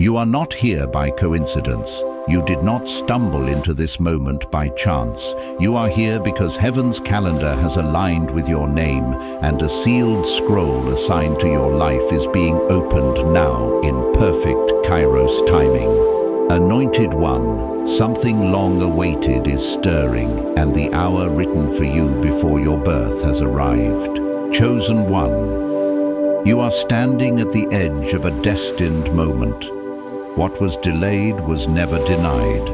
You are not here by coincidence. You did not stumble into this moment by chance. You are here because heaven's calendar has aligned with your name, and a sealed scroll assigned to your life is being opened now in perfect Kairos timing. Anointed One, something long awaited is stirring, and the hour written for you before your birth has arrived. Chosen One, you are standing at the edge of a destined moment. What was delayed was never denied.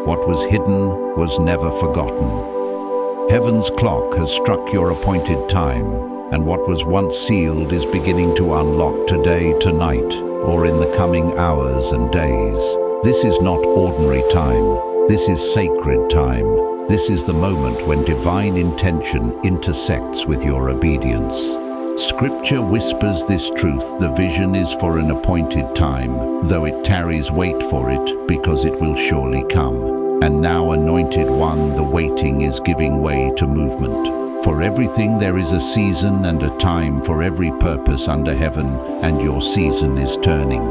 What was hidden was never forgotten. Heaven's clock has struck your appointed time, and what was once sealed is beginning to unlock today, tonight, or in the coming hours and days. This is not ordinary time. This is sacred time. This is the moment when divine intention intersects with your obedience. Scripture whispers this truth: the vision is for an appointed time, though it tarries, wait for it, because it will surely come. And now, Anointed One, the waiting is giving way to movement. For everything there is a season and a time, for every purpose under heaven, and your season is turning.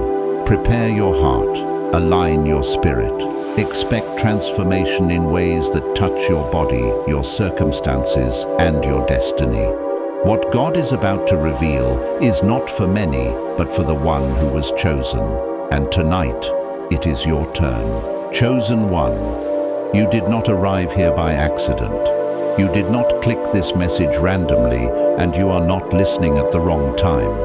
Prepare your heart, align your spirit. Expect transformation in ways that touch your body, your circumstances, and your destiny. What God is about to reveal is not for many, but for the one who was chosen. And tonight, it is your turn. Chosen One, you did not arrive here by accident. You did not click this message randomly, and you are not listening at the wrong time.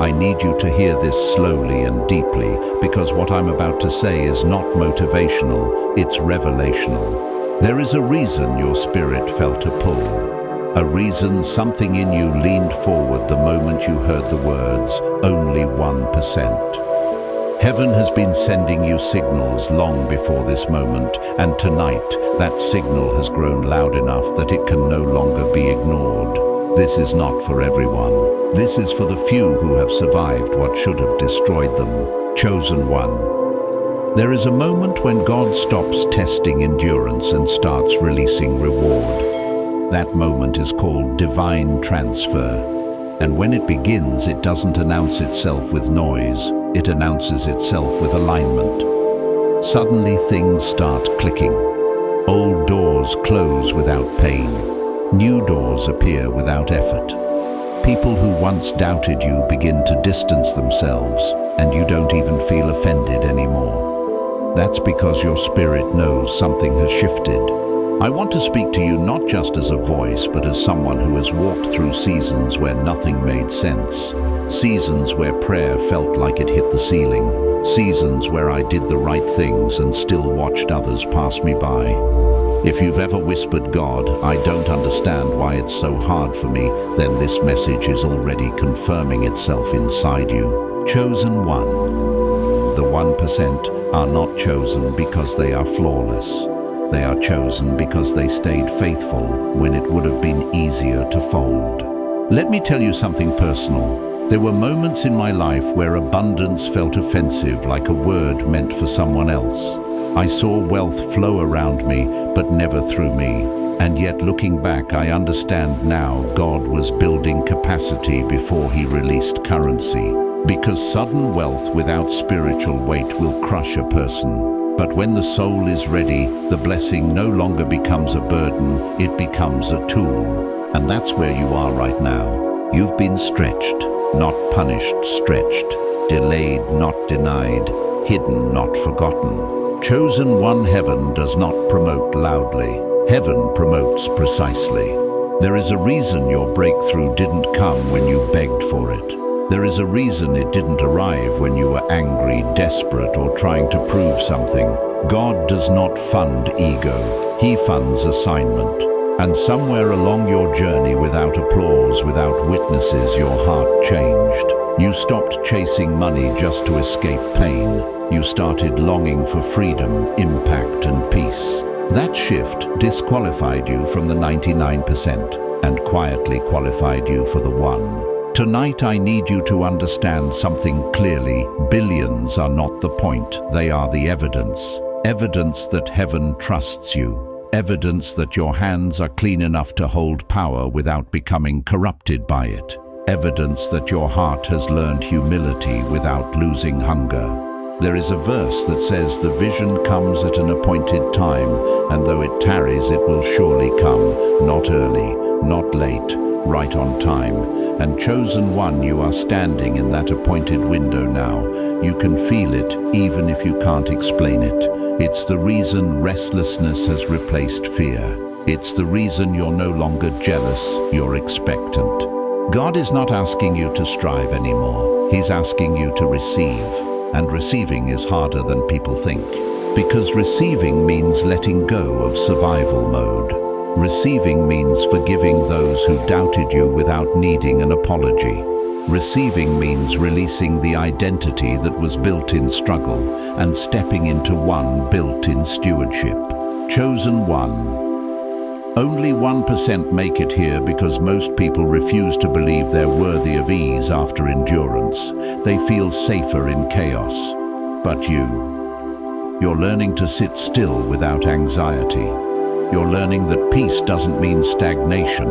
I need you to hear this slowly and deeply, because what I'm about to say is not motivational, it's revelational. There is a reason your spirit felt a pull. A reason something in you leaned forward the moment you heard the words, only 1%. Heaven has been sending you signals long before this moment, and tonight that signal has grown loud enough that it can no longer be ignored. This is not for everyone. This is for the few who have survived what should have destroyed them. Chosen One. There is a moment when God stops testing endurance and starts releasing reward. That moment is called divine transfer. And when it begins, it doesn't announce itself with noise. It announces itself with alignment. Suddenly things start clicking. Old doors close without pain. New doors appear without effort. People who once doubted you begin to distance themselves, and you don't even feel offended anymore. That's because your spirit knows something has shifted. I want to speak to you not just as a voice, but as someone who has walked through seasons where nothing made sense. Seasons where prayer felt like it hit the ceiling. Seasons where I did the right things and still watched others pass me by. If you've ever whispered, "God, I don't understand why it's so hard for me," then this message is already confirming itself inside you. Chosen One. The 1% are not chosen because they are flawless. They are chosen because they stayed faithful when it would have been easier to fold. Let me tell you something personal. There were moments in my life where abundance felt offensive, like a word meant for someone else. I saw wealth flow around me, but never through me. And yet, looking back, I understand now God was building capacity before He released currency. Because sudden wealth without spiritual weight will crush a person. But when the soul is ready, the blessing no longer becomes a burden, it becomes a tool. And that's where you are right now. You've been stretched, not punished, stretched. Delayed, not denied. Hidden, not forgotten. Chosen One. Heaven does not promote loudly. Heaven promotes precisely. There is a reason your breakthrough didn't come when you begged for it. There is a reason it didn't arrive when you were angry, desperate, or trying to prove something. God does not fund ego. He funds assignment. And somewhere along your journey, without applause, without witnesses, your heart changed. You stopped chasing money just to escape pain. You started longing for freedom, impact, and peace. That shift disqualified you from the 99% and quietly qualified you for the 1%. Tonight I need you to understand something clearly. Billions are not the point, they are the evidence. Evidence that heaven trusts you. Evidence that your hands are clean enough to hold power without becoming corrupted by it. Evidence that your heart has learned humility without losing hunger. There is a verse that says the vision comes at an appointed time, and though it tarries, it will surely come, not early, not late, right on time. And chosen one, you are standing in that appointed window now. You can feel it, even if you can't explain it. It's the reason restlessness has replaced fear. It's the reason you're no longer jealous, you're expectant. God is not asking you to strive anymore. He's asking you to receive. And receiving is harder than people think. Because receiving means letting go of survival mode. Receiving means forgiving those who doubted you without needing an apology. Receiving means releasing the identity that was built in struggle and stepping into one built in stewardship. Chosen one. Only 1% make it here because most people refuse to believe they're worthy of ease after endurance. They feel safer in chaos. But you're learning to sit still without anxiety. You're learning that peace doesn't mean stagnation,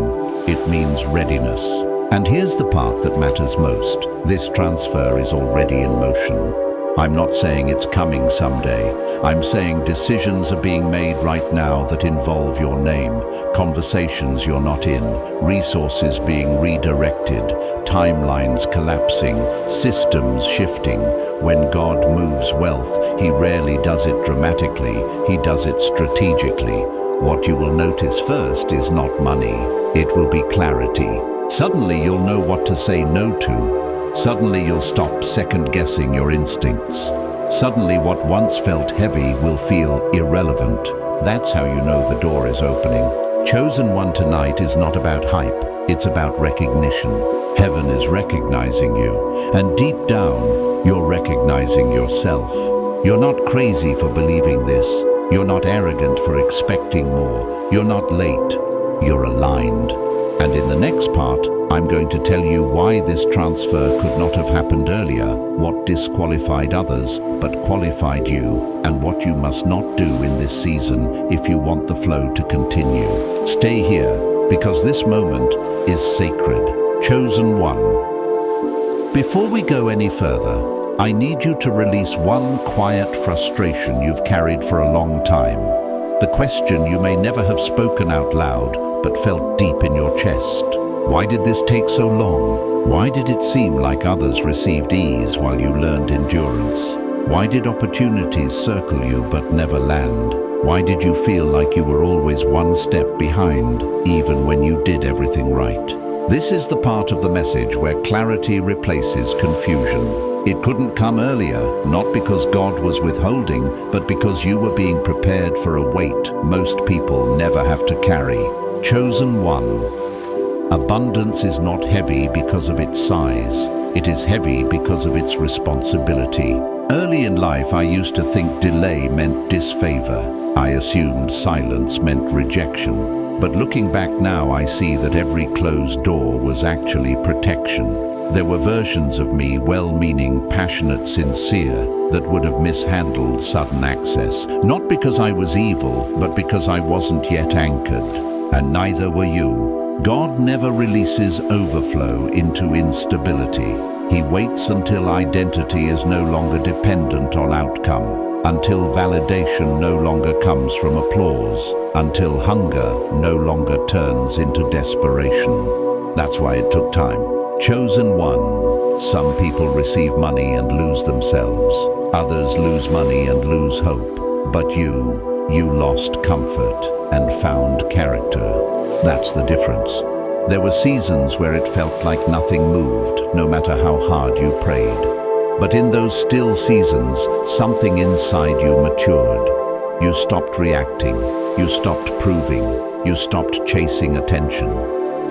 it means readiness. And here's the part that matters most. This transfer is already in motion. I'm not saying it's coming someday. I'm saying decisions are being made right now that involve your name, conversations you're not in, resources being redirected, timelines collapsing, systems shifting. When God moves wealth, He rarely does it dramatically, He does it strategically. What you will notice first is not money, it will be clarity. Suddenly you'll know what to say no to. Suddenly you'll stop second-guessing your instincts. Suddenly what once felt heavy will feel irrelevant. That's how you know the door is opening. Chosen one tonight is not about hype, it's about recognition. Heaven is recognizing you, and deep down, you're recognizing yourself. You're not crazy for believing this. You're not arrogant for expecting more. You're not late. You're aligned. And in the next part, I'm going to tell you why this transfer could not have happened earlier, what disqualified others but qualified you, and what you must not do in this season if you want the flow to continue. Stay here, because this moment is sacred. Chosen one. Before we go any further, I need you to release one quiet frustration you've carried for a long time. The question you may never have spoken out loud, but felt deep in your chest. Why did this take so long? Why did it seem like others received ease while you learned endurance? Why did opportunities circle you but never land? Why did you feel like you were always one step behind, even when you did everything right? This is the part of the message where clarity replaces confusion. It couldn't come earlier, not because God was withholding, but because you were being prepared for a weight most people never have to carry. Chosen one. Abundance is not heavy because of its size. It is heavy because of its responsibility. Early in life, I used to think delay meant disfavor. I assumed silence meant rejection. But looking back now, I see that every closed door was actually protection. There were versions of me, well-meaning, passionate, sincere, that would have mishandled sudden access. Not because I was evil, but because I wasn't yet anchored. And neither were you. God never releases overflow into instability. He waits until identity is no longer dependent on outcome, until validation no longer comes from applause, until hunger no longer turns into desperation. That's why it took time. Chosen one. Some people receive money and lose themselves. Others lose money and lose hope. But you lost comfort and found character. That's the difference. There were seasons where it felt like nothing moved, no matter how hard you prayed. But in those still seasons, something inside you matured. You stopped reacting. You stopped proving. You stopped chasing attention.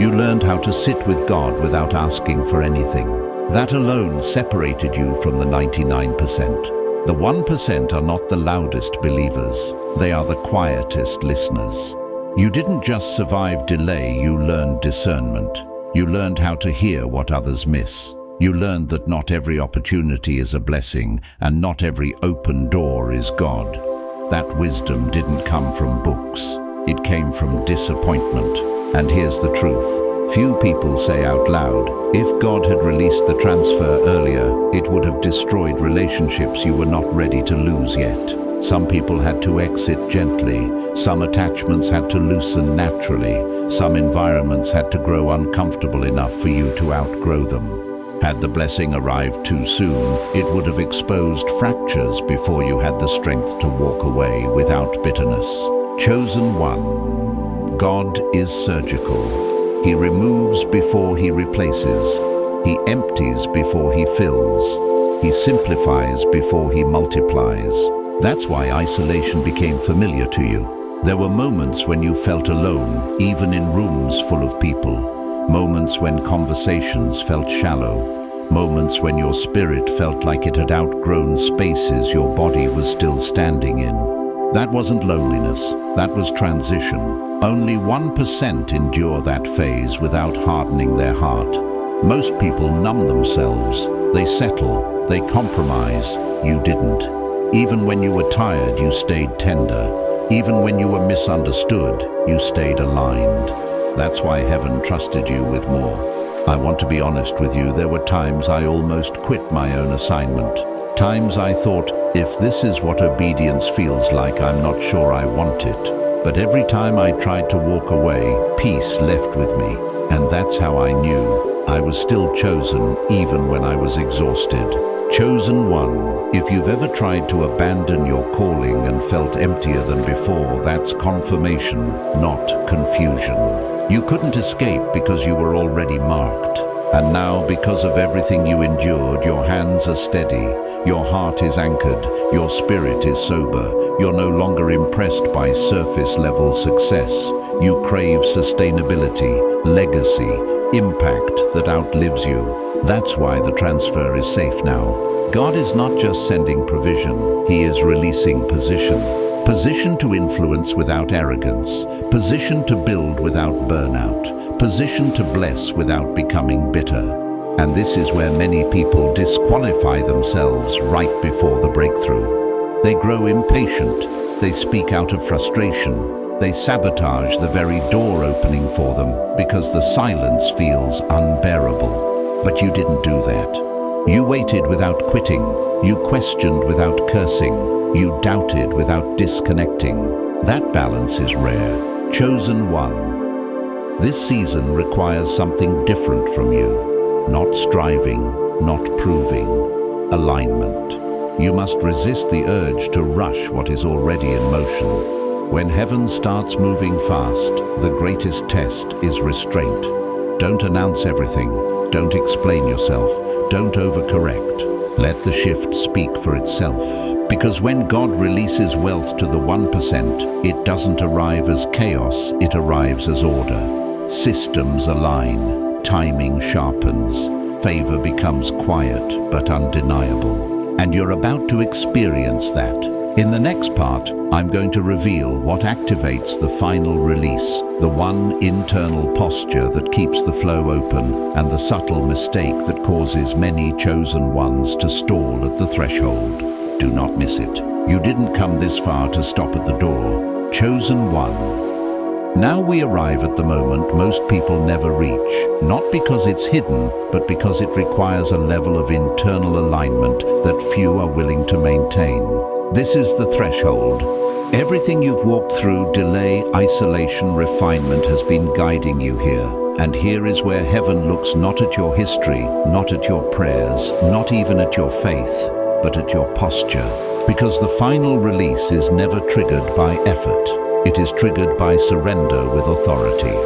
You learned how to sit with God without asking for anything. That alone separated you from the 99%. The 1% are not the loudest believers. They are the quietest listeners. You didn't just survive delay, you learned discernment. You learned how to hear what others miss. You learned that not every opportunity is a blessing, and not every open door is God. That wisdom didn't come from books. It came from disappointment. And here's the truth. Few people say out loud, if God had released the transfer earlier, it would have destroyed relationships you were not ready to lose yet. Some people had to exit gently, some attachments had to loosen naturally, some environments had to grow uncomfortable enough for you to outgrow them. Had the blessing arrived too soon, it would have exposed fractures before you had the strength to walk away without bitterness. Chosen one. God is surgical. He removes before he replaces. He empties before he fills. He simplifies before he multiplies. That's why isolation became familiar to you. There were moments when you felt alone, even in rooms full of people. Moments when conversations felt shallow. Moments when your spirit felt like it had outgrown spaces your body was still standing in. That wasn't loneliness, that was transition. Only 1% endure that phase without hardening their heart. Most people numb themselves. They settle, they compromise. You didn't. Even when you were tired, you stayed tender. Even when you were misunderstood, you stayed aligned. That's why heaven trusted you with more. I want to be honest with you, there were times I almost quit my own assignment. Times I thought, if this is what obedience feels like, I'm not sure I want it. But every time I tried to walk away, peace left with me. And that's how I knew I was still chosen, even when I was exhausted. Chosen one. If you've ever tried to abandon your calling and felt emptier than before, that's confirmation, not confusion. You couldn't escape because you were already marked. And now, because of everything you endured, your hands are steady, your heart is anchored, your spirit is sober. You're no longer impressed by surface-level success. You crave sustainability, legacy, impact that outlives you. That's why the transfer is safe now. God is not just sending provision, He is releasing position. Position to influence without arrogance. Position to build without burnout. Position to bless without becoming bitter. And this is where many people disqualify themselves right before the breakthrough. They grow impatient. They speak out of frustration. They sabotage the very door opening for them because the silence feels unbearable. But you didn't do that. You waited without quitting. You questioned without cursing. You doubted without disconnecting. That balance is rare. Chosen one. This season requires something different from you. Not striving, not proving. Alignment. You must resist the urge to rush what is already in motion. When heaven starts moving fast, the greatest test is restraint. Don't announce everything. Don't explain yourself. Don't overcorrect. Let the shift speak for itself. Because when God releases wealth to the 1%, it doesn't arrive as chaos, it arrives as order. Systems align, timing sharpens, favor becomes quiet but undeniable. And you're about to experience that. In the next part, I'm going to reveal what activates the final release, the one internal posture that keeps the flow open, and the subtle mistake that causes many chosen ones to stall at the threshold. Do not miss it. You didn't come this far to stop at the door. Chosen one. Now we arrive at the moment most people never reach, not because it's hidden, but because it requires a level of internal alignment that few are willing to maintain. This is the threshold. Everything you've walked through, delay, isolation, refinement, has been guiding you here. And here is where heaven looks not at your history, not at your prayers, not even at your faith, but at your posture. Because the final release is never triggered by effort. It is triggered by surrender with authority.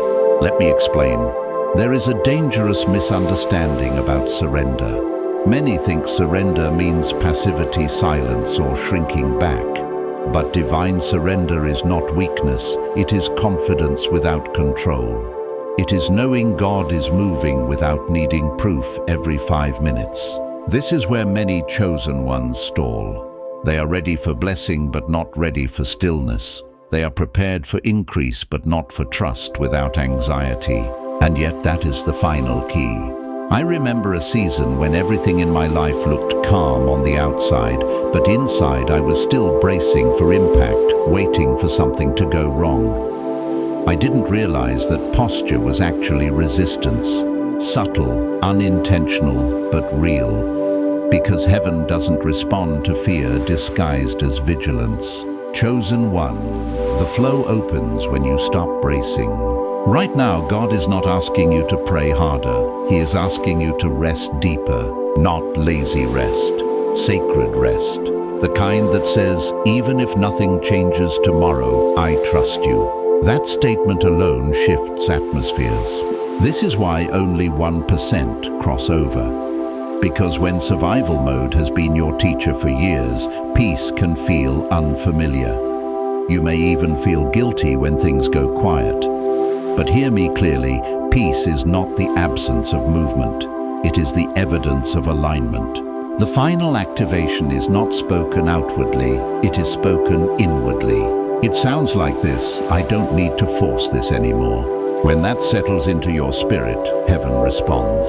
Let me explain. There is a dangerous misunderstanding about surrender. Many think surrender means passivity, silence, or shrinking back. But divine surrender is not weakness, it is confidence without control. It is knowing God is moving without needing proof every 5 minutes. This is where many chosen ones stall. They are ready for blessing but not ready for stillness. They are prepared for increase but not for trust without anxiety. And yet that is the final key. I remember a season when everything in my life looked calm on the outside, but inside I was still bracing for impact, waiting for something to go wrong. I didn't realize that posture was actually resistance. Subtle, unintentional, but real. Because heaven doesn't respond to fear disguised as vigilance. Chosen one, the flow opens when you stop bracing. Right now, God is not asking you to pray harder. He is asking you to rest deeper, not lazy rest, sacred rest. The kind that says, even if nothing changes tomorrow, I trust you. That statement alone shifts atmospheres. This is why only 1% cross over. Because when survival mode has been your teacher for years, peace can feel unfamiliar. You may even feel guilty when things go quiet. But hear me clearly, peace is not the absence of movement. It is the evidence of alignment. The final activation is not spoken outwardly, it is spoken inwardly. It sounds like this: I don't need to force this anymore. When that settles into your spirit, heaven responds.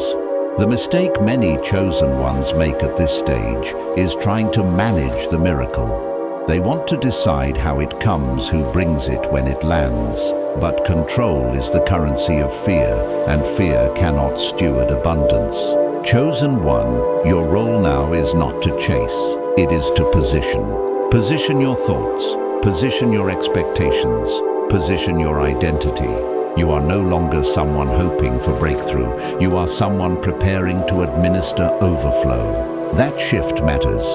The mistake many chosen ones make at this stage is trying to manage the miracle. They want to decide how it comes, who brings it when it lands. But control is the currency of fear, and fear cannot steward abundance. Chosen one, your role now is not to chase, it is to position. Position your thoughts, position your expectations, position your identity. You are no longer someone hoping for breakthrough. You are someone preparing to administer overflow. That shift matters,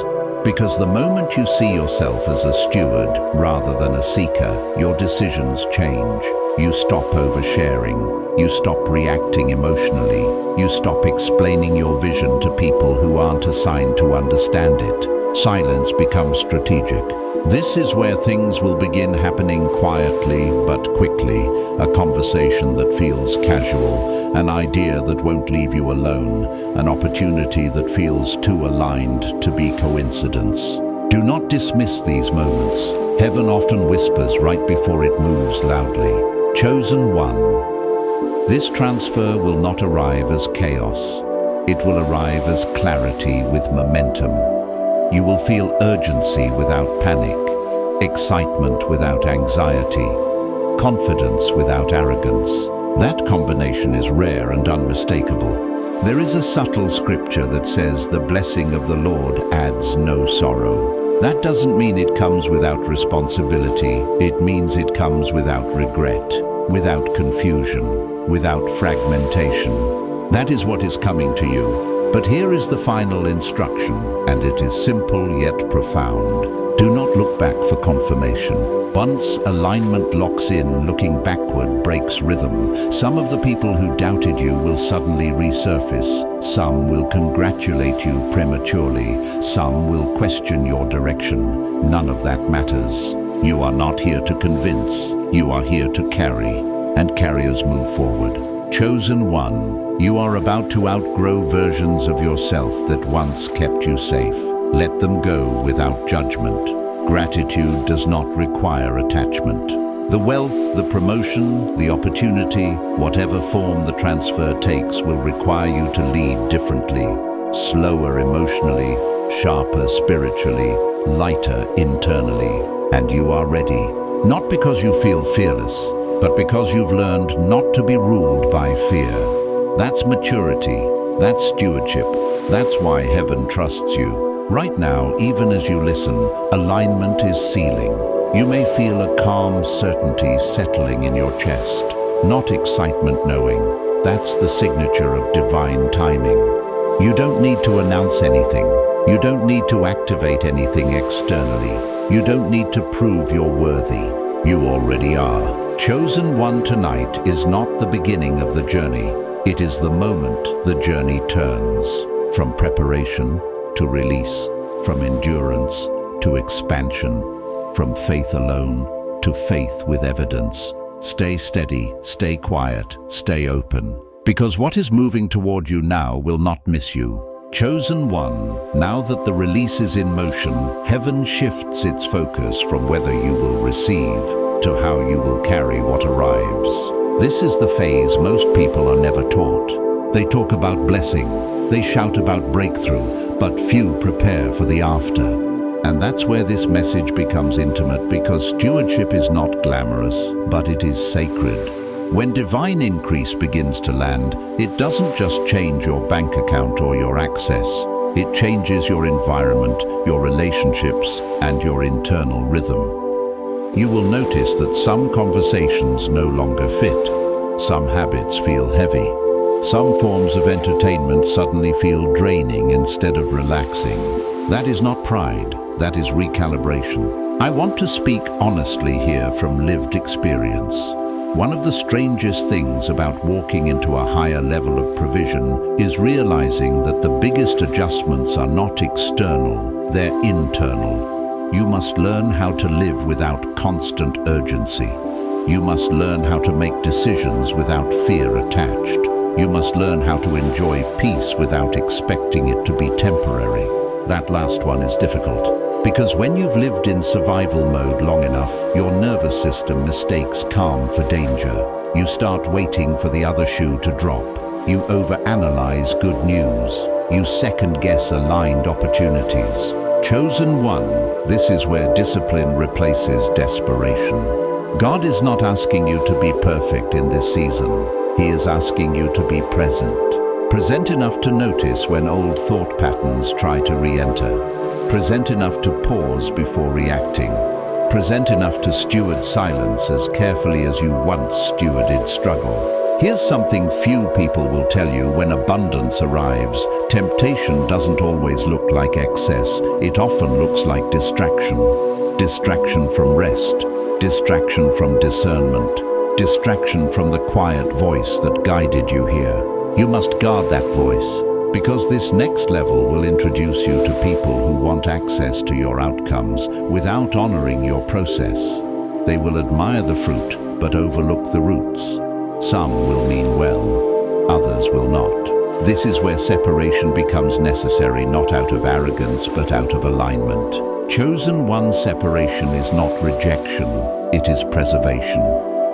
because the moment you see yourself as a steward rather than a seeker, your decisions change. You stop oversharing. You stop reacting emotionally. You stop explaining your vision to people who aren't assigned to understand it. Silence becomes strategic. This is where things will begin happening quietly but quickly, a conversation that feels casual, an idea that won't leave you alone, an opportunity that feels too aligned to be coincidence. Do not dismiss these moments. Heaven often whispers right before it moves loudly. Chosen one. This transfer will not arrive as chaos. It will arrive as clarity with momentum. You will feel urgency without panic, excitement without anxiety, confidence without arrogance. That combination is rare and unmistakable. There is a subtle scripture that says the blessing of the Lord adds no sorrow. That doesn't mean it comes without responsibility. It means it comes without regret, without confusion, without fragmentation. That is what is coming to you. But here is the final instruction, and it is simple yet profound. Do not look back for confirmation. Once alignment locks in, looking backward breaks rhythm. Some of the people who doubted you will suddenly resurface. Some will congratulate you prematurely. Some will question your direction. None of that matters. You are not here to convince. You are here to carry, and carriers move forward. Chosen one, you are about to outgrow versions of yourself that once kept you safe. Let them go without judgment. Gratitude does not require attachment. The wealth, the promotion, the opportunity, whatever form the transfer takes, will require you to lead differently. Slower emotionally, sharper spiritually, lighter internally. And you are ready. Not because you feel fearless, but because you've learned not to be ruled by fear. That's maturity. That's stewardship. That's why heaven trusts you. Right now, even as you listen, alignment is sealing. You may feel a calm certainty settling in your chest, not excitement knowing. That's the signature of divine timing. You don't need to announce anything. You don't need to activate anything externally. You don't need to prove you're worthy. You already are. Chosen one tonight is not the beginning of the journey. It is the moment the journey turns. From preparation to release, from endurance to expansion, from faith alone to faith with evidence. Stay steady, stay quiet, stay open. Because what is moving toward you now will not miss you. Chosen one, now that the release is in motion, heaven shifts its focus from whether you will receive to how you will carry what arrives. This is the phase most people are never taught. They talk about blessing, they shout about breakthrough, but few prepare for the after. And that's where this message becomes intimate, because stewardship is not glamorous, but it is sacred. When divine increase begins to land, it doesn't just change your bank account or your access. It changes your environment, your relationships, and your internal rhythm. You will notice that some conversations no longer fit. Some habits feel heavy. Some forms of entertainment suddenly feel draining instead of relaxing. That is not pride, that is recalibration. I want to speak honestly here from lived experience. One of the strangest things about walking into a higher level of provision is realizing that the biggest adjustments are not external, they're internal. You must learn how to live without constant urgency. You must learn how to make decisions without fear attached. You must learn how to enjoy peace without expecting it to be temporary. That last one is difficult, because when you've lived in survival mode long enough, your nervous system mistakes calm for danger. You start waiting for the other shoe to drop. You overanalyze good news. You second-guess aligned opportunities. Chosen one, this is where discipline replaces desperation. God is not asking you to be perfect in this season. He is asking you to be present. Present enough to notice when old thought patterns try to re-enter. Present enough to pause before reacting. Present enough to steward silence as carefully as you once stewarded struggle. Here's something few people will tell you: when abundance arrives, temptation doesn't always look like excess. It often looks like distraction. Distraction from rest. Distraction from discernment. Distraction from the quiet voice that guided you here. You must guard that voice, because this next level will introduce you to people who want access to your outcomes without honoring your process. They will admire the fruit, but overlook the roots. Some will mean well, others will not. This is where separation becomes necessary, not out of arrogance, but out of alignment. Chosen one separation is not rejection, it is preservation.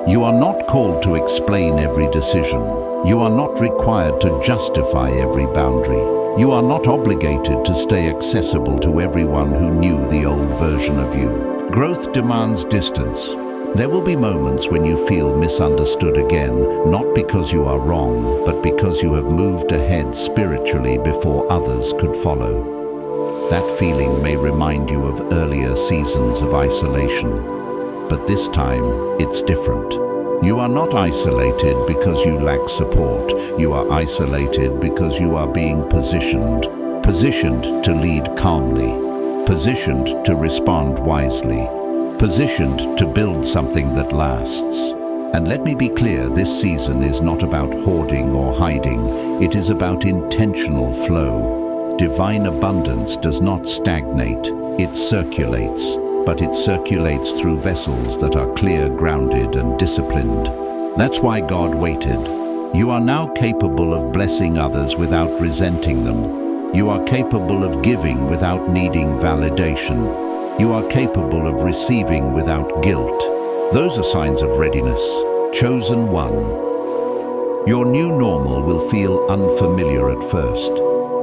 You are not called to explain every decision. You are not required to justify every boundary. You are not obligated to stay accessible to everyone who knew the old version of you. Growth demands distance. There will be moments when you feel misunderstood again, not because you are wrong, but because you have moved ahead spiritually before others could follow. That feeling may remind you of earlier seasons of isolation, but this time it's different. You are not isolated because you lack support. You are isolated because you are being positioned to lead calmly, positioned to respond wisely, positioned to build something that lasts. And let me be clear, this season is not about hoarding or hiding. It is about intentional flow. Divine abundance does not stagnate, it circulates, but it circulates through vessels that are clear, grounded, and disciplined. That's why God waited. You are now capable of blessing others without resenting them. You are capable of giving without needing validation. You are capable of receiving without guilt. Those are signs of readiness. Chosen one. Your new normal will feel unfamiliar at first.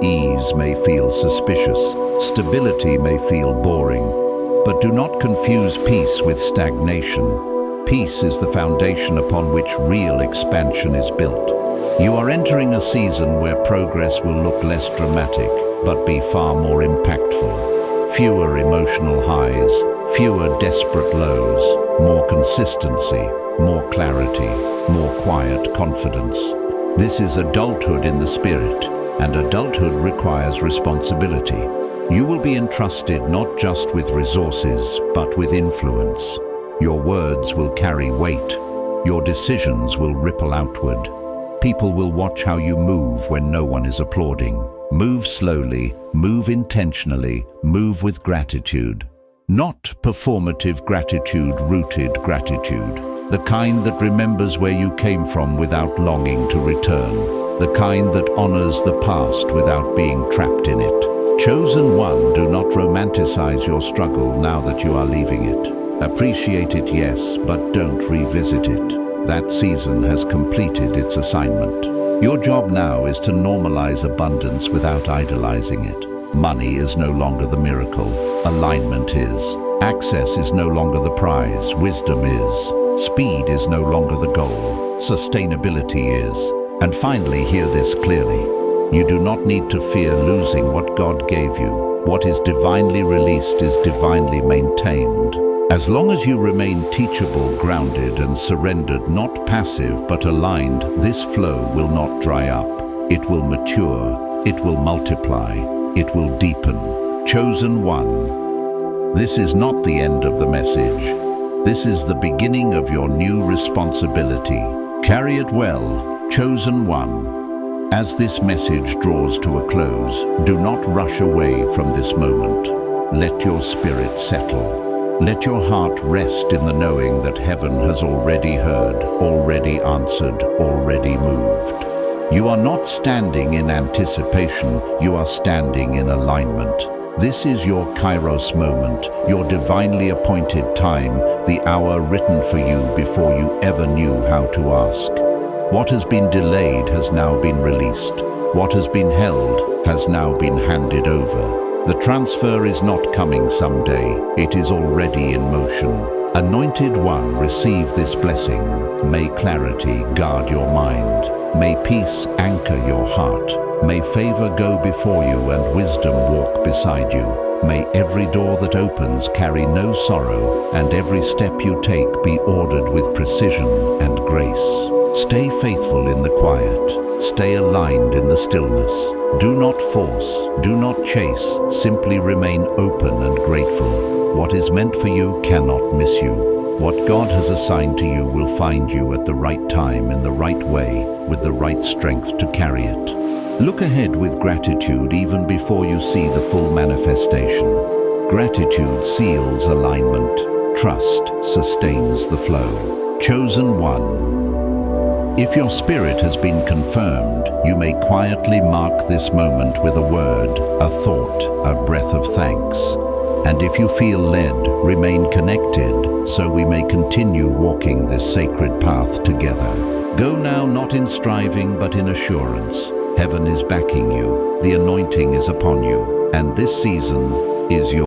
Ease may feel suspicious. Stability may feel boring. But do not confuse peace with stagnation. Peace is the foundation upon which real expansion is built. You are entering a season where progress will look less dramatic, but be far more impactful. Fewer emotional highs, fewer desperate lows, more consistency, more clarity, more quiet confidence. This is adulthood in the spirit, and adulthood requires responsibility. You will be entrusted not just with resources, but with influence. Your words will carry weight. Your decisions will ripple outward. People will watch how you move when no one is applauding. Move slowly, move intentionally, move with gratitude. Not performative gratitude, rooted gratitude. The kind that remembers where you came from without longing to return. The kind that honors the past without being trapped in it. Chosen one, do not romanticize your struggle now that you are leaving it. Appreciate it, yes, but don't revisit it. That season has completed its assignment. Your job now is to normalize abundance without idolizing it. Money is no longer the miracle. Alignment is. Access is no longer the prize. Wisdom is. Speed is no longer the goal. Sustainability is. And finally, hear this clearly. You do not need to fear losing what God gave you. What is divinely released is divinely maintained. As long as you remain teachable, grounded, and surrendered, not passive but aligned, this flow will not dry up. It will mature. It will multiply. It will deepen. Chosen one. This is not the end of the message. This is the beginning of your new responsibility. Carry it well, chosen one. As this message draws to a close, do not rush away from this moment. Let your spirit settle. Let your heart rest in the knowing that heaven has already heard, already answered, already moved. You are not standing in anticipation, you are standing in alignment. This is your Kairos moment, your divinely appointed time, the hour written for you before you ever knew how to ask. What has been delayed has now been released. What has been held has now been handed over. The transfer is not coming someday, it is already in motion. Anointed one, receive this blessing. May clarity guard your mind. May peace anchor your heart. May favor go before you and wisdom walk beside you. May every door that opens carry no sorrow, and every step you take be ordered with precision and grace. Stay faithful in the quiet. Stay aligned in the stillness. Do not force, do not chase, simply remain open and grateful. What is meant for you cannot miss you. What God has assigned to you will find you at the right time, in the right way, with the right strength to carry it. Look ahead with gratitude even before you see the full manifestation. Gratitude seals alignment. Trust sustains the flow. Chosen one. If your spirit has been confirmed, you may quietly mark this moment with a word, a thought, a breath of thanks. And if you feel led, remain connected, so we may continue walking this sacred path together. Go now not in striving, but in assurance. Heaven is backing you, the anointing is upon you, and this season is your